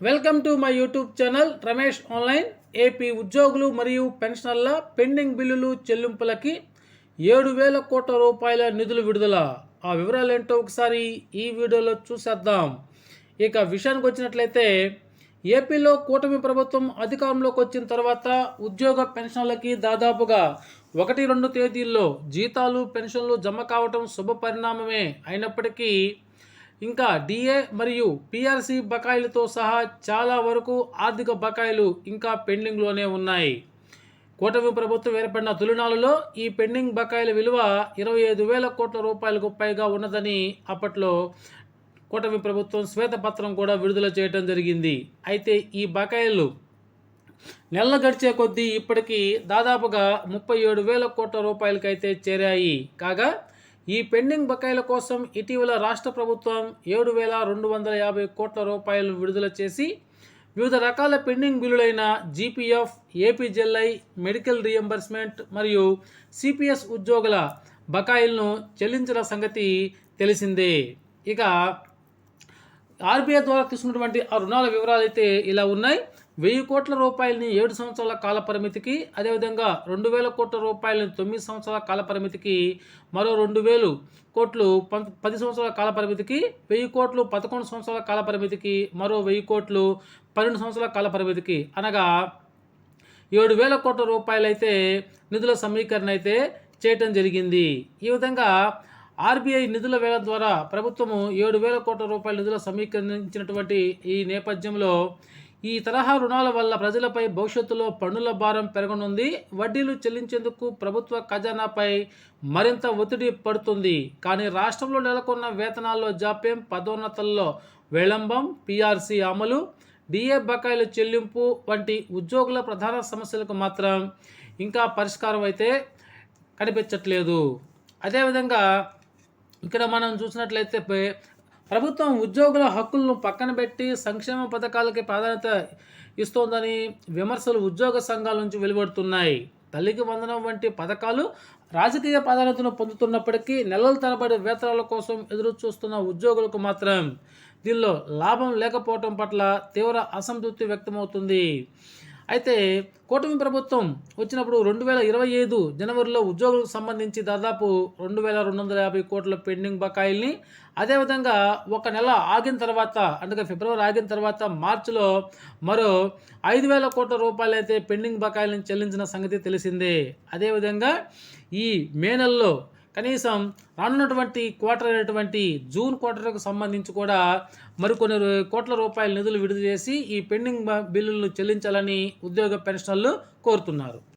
Welcome to my YouTube channel Ramesh online. AP ఉద్యోగులు మరియు పెన్షనర్ల pending బిల్లులు చెల్లింపులకి 7,000 కోట్ల రూపాయల నిధులు విడుదల. ఆ వివరాలు ఏంటో ఒకసారి ఈ వీడియోలో చూసేద్దాం. ఇక విషయానికి వచ్చినట్లయితే ఏపీలో కూటమి ప్రభుత్వం అధికారంలోకి వచ్చిన తర్వాత ఉద్యోగ పెన్షన్లకి దాదాపుగా 1-2 తేదీల్లో జీతాలు పెన్షన్లు జమ కావటం శుభ పరిణామమే అయినప్పటికీ ఇంకా డిఏ మరియు పిఆర్సి బకాయిలతో సహా చాలా వరకు ఆర్థిక బకాయిలు ఇంకా పెండింగ్లోనే ఉన్నాయి. కూటమి ప్రభుత్వం ఏర్పడిన తొలినాళ్ళలో ఈ పెండింగ్ బకాయిల విలువ 25,000 కోట్ల రూపాయలకు పైగా ఉన్నదని అప్పట్లో కూటమి ప్రభుత్వం శ్వేతపత్రం కూడా విడుదల చేయడం జరిగింది. అయితే ఈ బకాయిలు నెలలు గడిచే కొద్దీ ఇప్పటికీ దాదాపుగా 37,000 కోట్ల రూపాయలకైతే చేరాయి. కాగా ఈ పెండింగ్ బకాయిల కోసం ఇటీవల రాష్ట్ర ప్రభుత్వం 7,250 కోట్ల రూపాయలు విడుదల చేసి వివిధ రకాల pending బిల్లులైన GPF, APGLI, medical reimbursement మరియు సిపిఎస్ ఉద్యోగుల బకాయిలను చెల్లించిన సంగతి తెలిసిందే. ఇక ఆర్బీఐ ద్వారా తీసుకున్నటువంటి ఆ రుణాల వివరాలు అయితే ఇలా ఉన్నాయి. 1,000 కోట్ల రూపాయలని 7 సంవత్సరాల కాల పరిమితికి, అదేవిధంగా 2,000 కోట్ల రూపాయలని 9 సంవత్సరాల కాల పరిమితికి, మరో 2,000 కోట్లు 10 సంవత్సరాల కాల పరిమితికి, 1,000 కోట్లు 11 సంవత్సరాల కాల పరిమితికి, మరో 1,000 కోట్లు 12 సంవత్సరాల కాల పరిమితికి, అనగా 7,000 కోట్ల రూపాయలు అయితే నిధుల సమీకరణ అయితే చేయటం జరిగింది. ఈ విధంగా ఆర్బీఐ నిధుల వేల ద్వారా ప్రభుత్వము 7,000 కోట్ల రూపాయల నిధుల సమీకరించినటువంటి ఈ నేపథ్యంలో ఈ తరహా రుణాల వల్ల ప్రజలపై భవిష్యత్తులో పన్నుల భారం పెరగనుంది. వడ్డీలు చెల్లించేందుకు ప్రభుత్వ ఖజానాపై మరింత ఒత్తిడి పడుతుంది. కానీ రాష్ట్రంలో నెలకొన్న వేతనాల్లో జాప్యం, పదోన్నతుల్లో విళంబం, పిఆర్సీ అమలు, డిఏ బకాయిల చెల్లింపు వంటి ఉద్యోగుల ప్రధాన సమస్యలకు మాత్రం ఇంకా పరిష్కారం అయితే కనిపించట్లేదు. అదేవిధంగా ఇక్కడ మనం చూసినట్లయితే ప్రభుత్వం ఉద్యోగుల హక్కులను పక్కన పెట్టి సంక్షేమ పథకాలకి ప్రాధాన్యత ఇస్తోందని విమర్శలు ఉద్యోగ సంఘాల నుంచి వెలువడుతున్నాయి. తల్లికి వందనం వంటి పథకాలు రాజకీయ ప్రాధాన్యతను పొందుతున్నప్పటికీ నెలల తరబడి వేతనాల కోసం ఎదురు చూస్తున్న ఉద్యోగులకు మాత్రం దీనిలో లాభం లేకపోవడం పట్ల తీవ్ర అసంతృప్తి వ్యక్తమవుతుంది. అయితే కూటమి ప్రభుత్వం వచ్చినప్పుడు 2025 జనవరిలో ఉద్యోగులకు సంబంధించి దాదాపు 2,250 కోట్ల పెండింగ్ బకాయిల్ని, అదేవిధంగా ఒక నెల ఆగిన తర్వాత అంటే ఫిబ్రవరి ఆగిన తర్వాత మార్చిలో మరో 5,000 కోట్ల రూపాయలు అయితే పెండింగ్ బకాయిలను చెల్లించిన సంగతి తెలిసిందే. అదేవిధంగా ఈ మే నెలలో కనీసం రానున్నటువంటి క్వార్టర్ అయినటువంటి జూన్ క్వార్టర్కు సంబంధించి కూడా మరికొన్ని కోట్ల రూపాయల నిధులు విడుదల చేసి ఈ పెండింగ్ బిల్లులను చెల్లించాలని ఉద్యోగ పెన్షనర్లు కోరుతున్నారు.